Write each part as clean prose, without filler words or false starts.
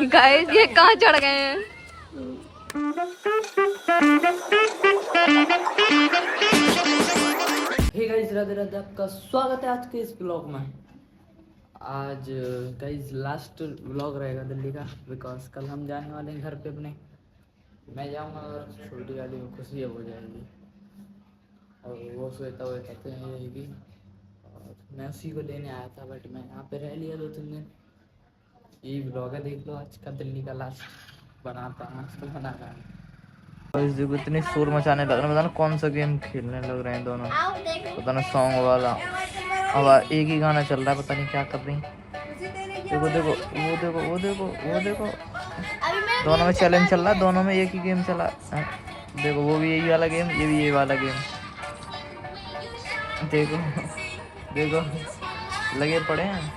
Guys ये कहाँ चढ़ गए हैं? हे गाइस, राधे राधे, आपका स्वागत है आज के इस ब्लॉग में। आज गाइस लास्ट ब्लॉग रहेगा दिल्ली का, बिकॉज कल हम जाने वाले हैं घर पे अपने। मैं जाऊंगा और छोटी वाली को खुशी हो जाएगी और वो सोता हुए कहते हैं रहेगी। और मैं उसी को लेने आया था, बट मैं यहाँ पे रह लिया 2-3 दिन। यही ब्लॉग है, देख लो आज का दिल्ली का लास्ट बनाता हूँ, आजकल बना रहा है। देखो इतनी शोर मचाने लग रहा है, पता नहीं कौन सा गेम खेलने लग रहे हैं दोनों, पता नहीं सॉन्ग वाला। अब एक ही गाना चल रहा है, पता नहीं क्या कर रही। देखो देखो वो देखो वो देखो वो देखो, दोनों में चैलेंज चल रहा है, दोनों में एक ही गेम चला है। देखो वो भी यही वाला गेम, ये भी यही वाला गेम। देखो देखो लगे पड़े हैं।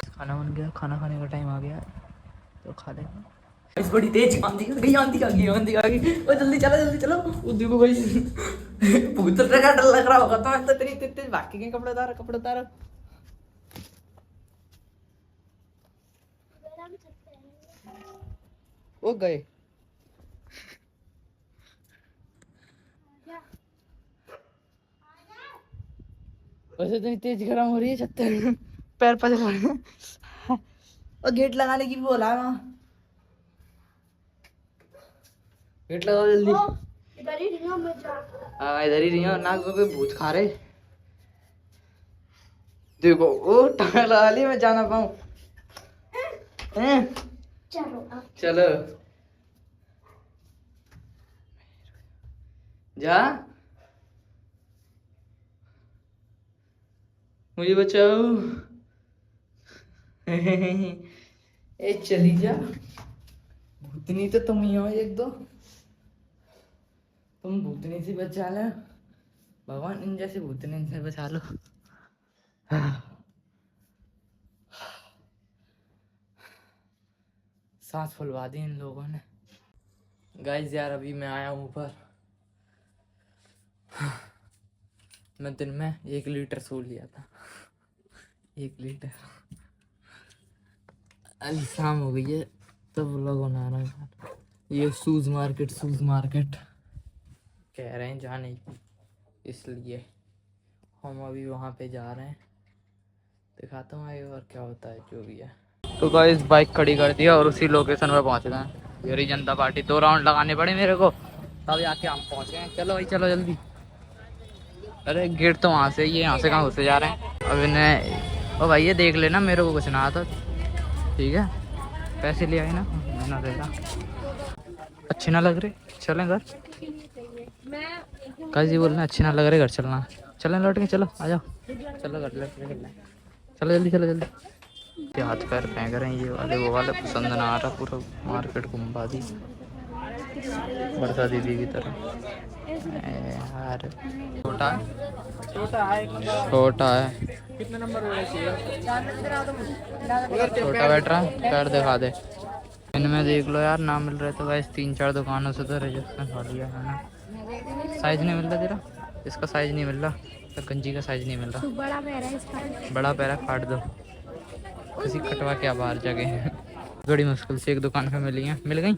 खाना बन गया, खाना खाने का टाइम आ गया तो खा लेंगे। इस बड़ी तेज आंधी आ गई, आंधी आ गई, आंधी आ गई। ओ जल्दी चलो जल्दी चलो। वो देखो भाई भूत का डर लग रहा होगा, तो मैं तो तेरी तेज भाग के कपड़े उतार कपड़े उतार। वो गए वैसे इतनी तेज गर्म हो रही है, छत पैर पड़ रहे हैं। और गेट लगाने की भी बोला वहाँ, गेट लगाओ जल्दी। हाँ इधर ही रही हूँ, नाक पे भूत खा रहे। देखो वो टांग लगा ली, मैं जाना पाऊँ। चलो जा, मुझे बचाओ। ए चली जा, भूतनी तो तुम ही हो एक दो, तुम भूतनी से बचा लो भगवान, इन जैसे भूतनी से बचा लो। सांस फुलवा दी इन लोगों ने। गाइस यार अभी मैं आया हूँ ऊपर। मैं दिन में 1 लीटर सो लिया था, 1 लीटर। अभी शाम हो गई है तब लोग बना रहा है। ये शूज मार्केट कह रहे हैं जाने की, इसलिए हम अभी वहाँ पे जा रहे हैं। दिखाता हूँ आगे और क्या होता है जो भी है। तो गाइस बाइक खड़ी कर दिया और उसी लोकेशन पे पहुँच गए। मेरी जनता पार्टी 2 राउंड लगाने पड़े मेरे को, तब आके हम पहुँच गए। चलो भाई चलो जल्दी। अरे गेट तो वहाँ से, ये यहाँ से कहाँ घुसे जा रहे हैं। अब इन्हें ओ भाई ये देख लेना, मेरे को कुछ ना आता ठीक है, पैसे ले आए ना, मैं ना दे रहा। अच्छी ना लग रही, चलें घर। काजी बोलना अच्छी ना लग रही, घर चलना। चलें लौट के, चलो आ जाओ, चलो घर चलो जल्दी चलो जल्दी। हाथ पैर फेंक रहे हैं ये वाले वो वाले, पसंद ना आ रहा। पूरा मार्केट घुमा दी बरसा दीदी की तरह यार। छोटा है कितने नंबर छोटा बैठ रहा है, पैर दिखा दे। इनमें देख लो यार, ना मिल रहे तो वैसे 3-4 दुकानों से तो रजिस्ट्रेशन खा लिया है ना। साइज नहीं मिल रहा तेरा, इसका साइज नहीं मिल रहा, तो गंजी का साइज नहीं मिल रहा। बड़ा पैरा काट दो, किसी कटवा के बाहर जगह। बड़ी मुश्किल से एक दुकान पे मिली है, मिल गई।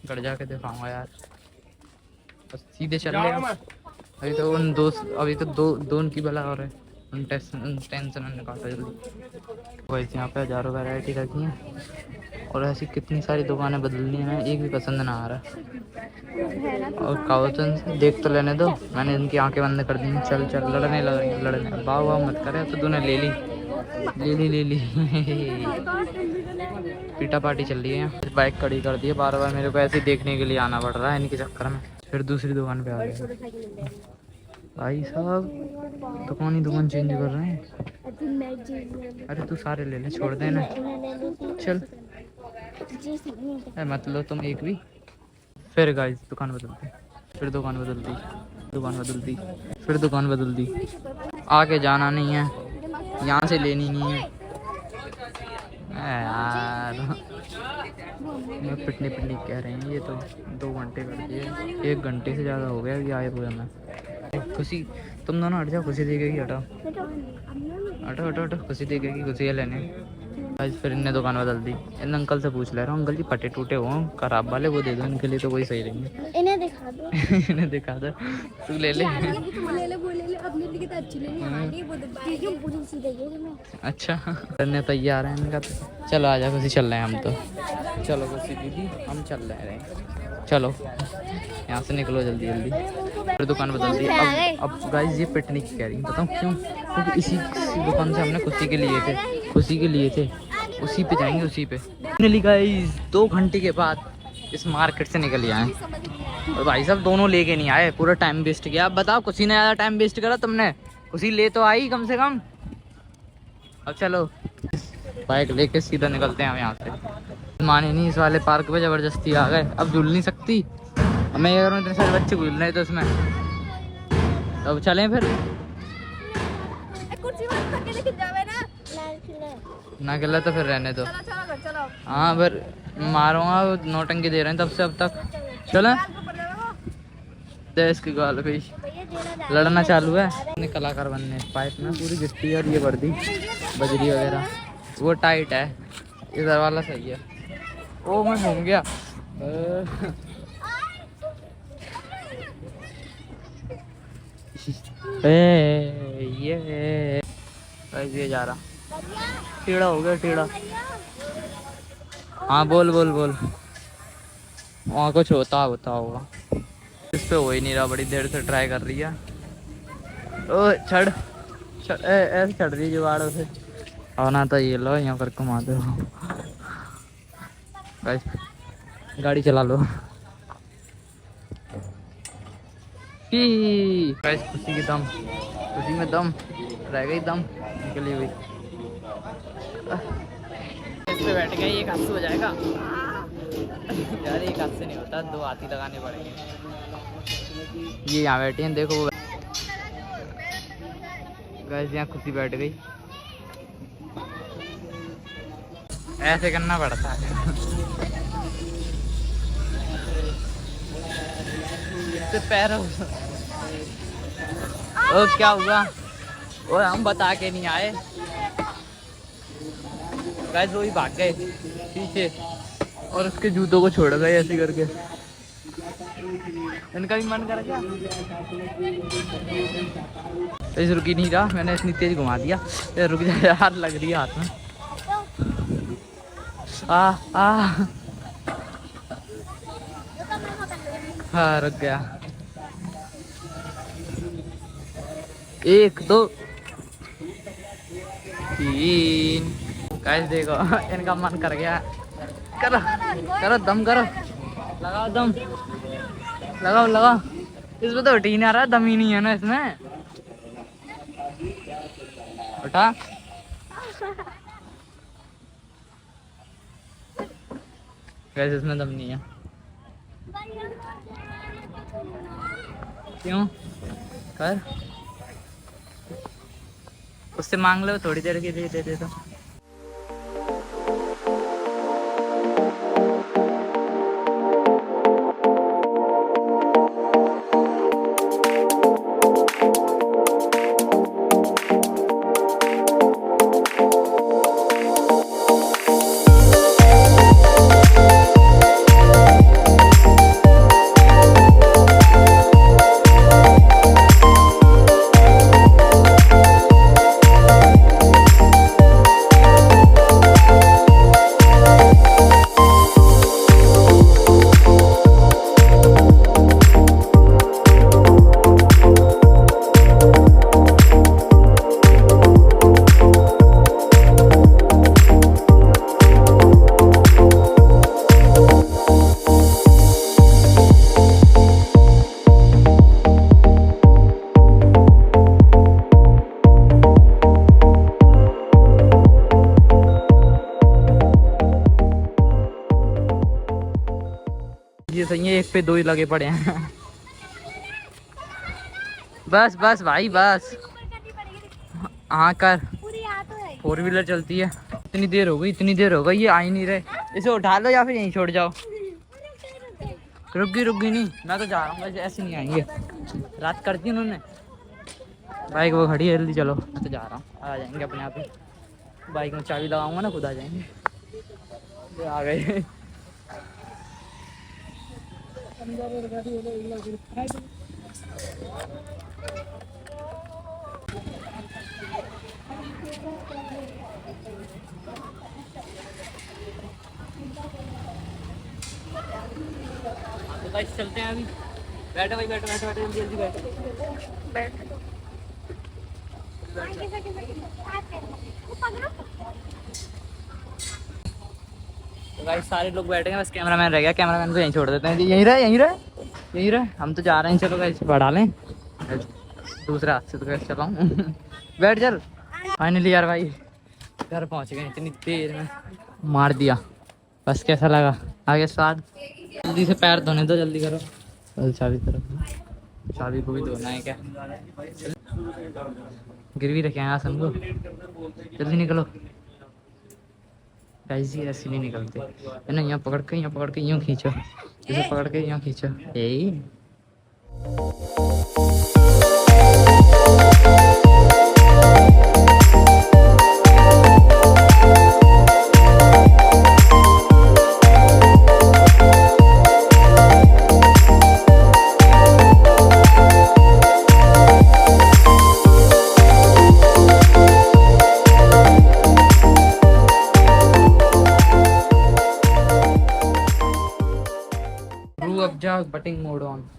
घर जाके दिखाऊंगा यार, बस सीधे चल रहे। अभी तो उन दो उनकी भला हो रहा है, उन टेंशन निकालता जल्दी। वैसे यहाँ पे हज़ारों वैरायटी रखी हैं और ऐसी कितनी सारी दुकानें बदलनी हैं, एक भी पसंद ना आ रहा। और काउचन से देख तो लेने दो, मैंने इनकी आंखें बंद कर दी। चल चल लड़ने लग रही, लड़ने बाव मत करे, तो तूने ले ली पीटा पार्टी चल रही है यहाँ। बाइक खड़ी कर दी है, बार बार मेरे को ऐसे देखने के लिए आना पड़ रहा है इनके चक्कर में। फिर दूसरी दुकान पे आ गए भाई साहब, दुकान चेंज कर रहे हैं। अरे तू सारे ले ले, छोड़ देना, चल मत लो तुम एक भी। फिर गाइस दुकान बदलती, फिर दुकान बदलती, फिर दुकान बदलती। आगे जाना नहीं है, यहाँ से लेनी नहीं है यार। मैं पिटनी कह रहे हैं, ये तो 2 घंटे कर दिए, 1 घंटे से ज़्यादा हो गया अभी आए हुए। मैं खुशी तुम दोनों हट जाओ, खुशी देखेगी, हटाओ हटो हटो हटो, खुशी देखेगी, खुशी है लेने। आज फिर इनने दुकान बदल दी। इन अंकल से पूछ ले रहा हूँ, अंकल जी फटे टूटे हो खराब वाले वो दे दो इनके लिए, तो वही सही रहेंगे। इन्हें दिखा दो। इन्हें दिखा दो, तू ले ले। अच्छा करने तैयार है इनका तो। चलो आजा खुशी, चल रहे हैं हम तो। चलो खुशी दीदी हम चल रहे हैं, चलो यहाँ से निकलो जल्दी जल्दी। फिर दुकान बदल दी। अब गाइस ये पिटने की कह रही बताऊँ क्यों? क्योंकि इसी दुकान से हमने खुशी के लिए थे, खुशी के लिए थे, उसी पे जाएंगे उसी पे। फाइनली गाइस 2 घंटे के बाद इस मार्केट से निकल आए और भाई साहब दोनों लेके नहीं आए, पूरा टाइम वेस्ट किया। अब बताओ खुशी ने ज़्यादा टाइम वेस्ट करा तुमने? खुशी ले तो आई कम से कम। अब चलो बाइक लेके सीधा निकलते हैं हम यहाँ से। माने नहीं इस वाले पार्क पे, ज़बरदस्ती आ गए, अब झूल नहीं सकती। मैं ये करूँ इतने सारे बच्चे झूल रहे तो इसमें, अब चलें फिर ना खिला तो फिर रहने दो। हाँ फिर मारूंगा, नौटंकी दे रहे हैं तब से अब तक। चलो इसकी गाल पे लड़ना चालू है। कलाकार बनने पाइप में पूरी गिट्टी और ये भर दी बजरी वगैरह, वो टाइट है, इधर वाला सही है। ओ मैं घूम गया। ये जा रहा टेढ़ा हो गया, टेढ़ा। हाँ बोल बोल बोल। वहाँ कुछ होता होगा, इस पे हो ही नहीं रहा, बड़ी देर से ट्राई कर रही है। ओ छड़ ऐसे चढ़ रही जुगाड़ों से। आना तो ये लो यहाँ पर घुमा दो, गाड़ी चला लो। खुशी की दम, खुशी में दम रह गई, दम निकली हुई। इस पे बैठ गए, एक हाथ से हो जाएगा यार, एक हाथ से नहीं होता, 2 हाथ ही लगाने पड़ेंगे। ये यहाँ बैठी हैं देखो गाइस, यहाँ खुशी बैठ गई। ऐसे करना पड़ता है। इससे पैर ओ क्या हुआ? और हम बता के नहीं आए गाइस, वो ही भाग गए पीछे और उसके जूतों को छोड़ गए ऐसे करके। इनका भी मन कर गया, इस रुकी नहीं रहा, मैंने इतनी तेज घुमा दिया। रुक जा यार, लग रही है हाथ में। हाँ रुक गया। 1 2 3 गाइस देखो इनका मन कर गया। करो करो दम करो, लगाओ दम, लगाओ लगाओ। इसमें तो उठी नहीं आ रहा, दम ही नहीं है ना इसमें। उठा गाइस, इसमें दम नहीं है। क्यों? कर उससे मांग लो, थोड़ी देर के लिए दे दे तो। ये सही है, 1 पे 2 ही लगे पड़े हैं। बस बस भाई बस। हाँ कर, 4 व्हीलर चलती है। इतनी देर हो गई, इतनी देर हो गई, ये आ ही नहीं रहे। इसे उठा लो या फिर यहीं छोड़ जाओ। रुक गई नहीं, मैं तो जा रहा हूँ, ऐसे नहीं आएंगे, रात कर दी उन्होंने। बाइक वो खड़ी है, जल्दी चलो, मैं तो जा रहा हूँ, आ जाएंगे अपने आप ही। बाइक में चाबी लगाऊंगा ना, खुद आ जाएंगे। ये आ गए। तो गाइस चलते हैं अभी। बैठो भाई, बैठो बैठो बैठो, जल्दी जल्दी बैठो। तो गाइस सारे लोग बैठे हैं, बस कैमरामैन रह गया। कैमरामैन को यहीं छोड़ देते हैं। यहीं रहे, यहीं रहे, यहीं रहे। हम तो जा रहे हैं। चलो गाइस बढ़ा लें, दूसरे हाथ से तो कैसे चलाऊं। बैठ चल। फाइनली यार भाई घर पहुंच गए, इतनी देर में मार दिया। बस कैसा लगा आगे स्वाद? जल्दी से पैर धोने दो, जल्दी करो। चल चाबी तरफ, चाबी को भी धोना है क्या? गिरवी रखे हैं समझो, जल्दी निकलो। ऐसी ऐसी नहीं निकलते है ना, यहाँ पकड़ के यूँ खींचो, इसे पकड़ के यूँ खींचो, यही। अब जा बटिंग मोड ऑन।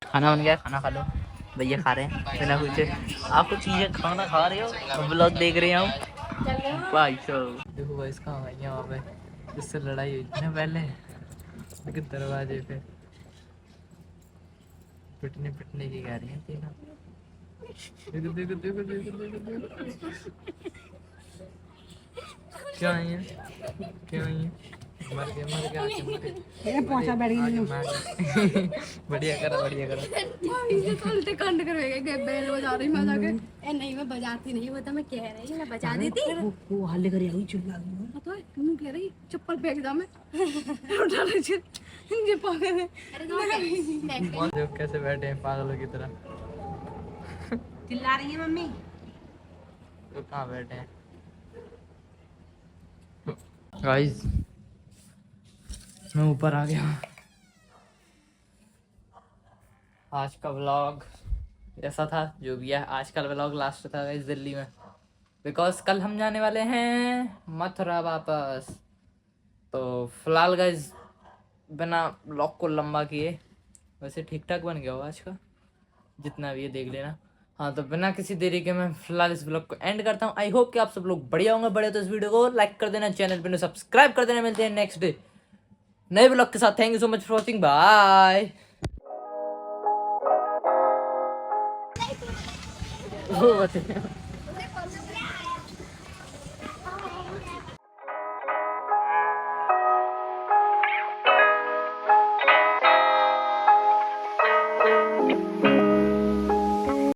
खाना बन गया, खाना खा लो। भैया खा रहे हैं बिना कुछ, आप कुछ चीजें खाना खा रहे हो, ब्लॉग देख रहे हो भाई साहब। देखो भाई इसका यहाँ पे जिससे लड़ाई हुई थी ना पहले, लेकिन दरवाजे पे पिटने पिटने की कह रही है तीनों। देखो देखो देखो देखो देखो देखो क्या है, क्या है? मर गया मर गया मर गया। ये पहुंचा बैठ गई। बढ़िया करा बढ़िया करा। ये तो उल्टे कांड करवेगा कि बेल बजा रही मैं जाके। ए नहीं मैं बजाती नहीं, वो तो मैं कह रही हूं मैं बजा देती। वो हल्ले कर आई चिल्ला रही पता है तुम कह रही चप्पल फेंक दा मैं। उठा ले ये पागल है। है। देख कैसे बैठे हैं पागलों की तरह। चिल्ला रही है मम्मी। तो कहाँ बैठे हैं गाइस? मैं ऊपर आ गया। आज का व्लॉग ऐसा था, जो भी है आज का व्लॉग लास्ट था इस दिल्ली में, बिकॉज कल हम जाने वाले हैं मथुरा वापस। तो फिलहाल गाइस बिना व्लॉग को लंबा किए, वैसे ठीक ठाक बन गया हो आज का, जितना भी है देख लेना। हाँ तो बिना किसी देरी के मैं फिलहाल इस ब्लॉग को एंड करता हूँ। आई होप कि आप सब लोग बढ़िया होंगे। बढ़िया तो इस वीडियो को लाइक कर देना, चैनल पे सब्सक्राइब कर देना। मिलते हैं नेक्स्ट डे नए ब्लॉग के साथ। Thank you so much for watching, bye.